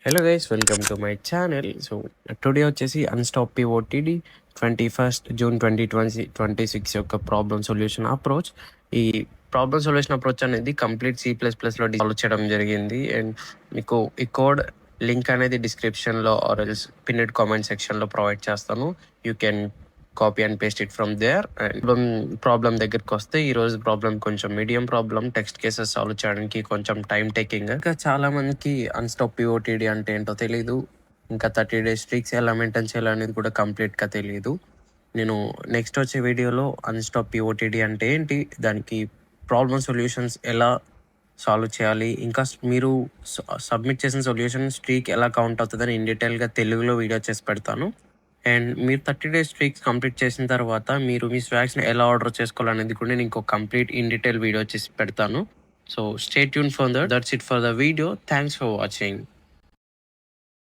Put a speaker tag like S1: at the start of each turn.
S1: Hello guys, welcome to my channel. So today వచ్చేసి unstop POTD 21st June 2026 యొక్క problem solution approach. ఈ problem solution approach అనేది complete C++లో solve చేయడం జరిగింది. అండ్ మీకు ఈ కోడ్ లింక్ అనేది డిస్క్రిప్షన్లో ఆర్ ఎల్స్ పిన్నెడ్ కామెంట్ సెక్షన్లో ప్రొవైడ్ చేస్తాను. You can copy and paste it from there. Problem దగ్గరికి వస్తే ఈ రోజు ప్రాబ్లం కొంచెం medium problem, test cases solve చేయడానికి కొంచెం టైం టేకింగ్. ఇంకా చాలా మందికి అన్‌స్టాప్ పిఓటిడి అంటే ఏంటో తెలీదు. ఇంకా 30 days స్ట్రీక్స్ ఎలా మెయింటైన్ చేయాలనేది కూడా కంప్లీట్గా తెలియదు. నేను నెక్స్ట్ వచ్చే వీడియోలో అన్‌స్టాప్ పిఓటిడి అంటే ఏంటి, దానికి ప్రాబ్లమ్ సొల్యూషన్స్ ఎలా సాల్వ్ చేయాలి, ఇంకా మీరు సబ్మిట్ చేసిన సొల్యూషన్ స్ట్రీక్ ఎలా కౌంట్ అవుతుందని ఇన్ డీటెయిల్గా తెలుగులో వీడియో చేసి పెడతాను. అండ్ మీరు 30 days స్ట్రీక్స్ కంప్లీట్ చేసిన తర్వాత మీరు మీ స్వాగ్స్ని ఎలా ఆర్డర్ చేసుకోవాలనేది కూడా నేను ఇంకో కంప్లీట్ ఇన్ డీటెయిల్ వీడియో చేసి పెడతాను. So stay tune for that's it for the video. Thanks for watching.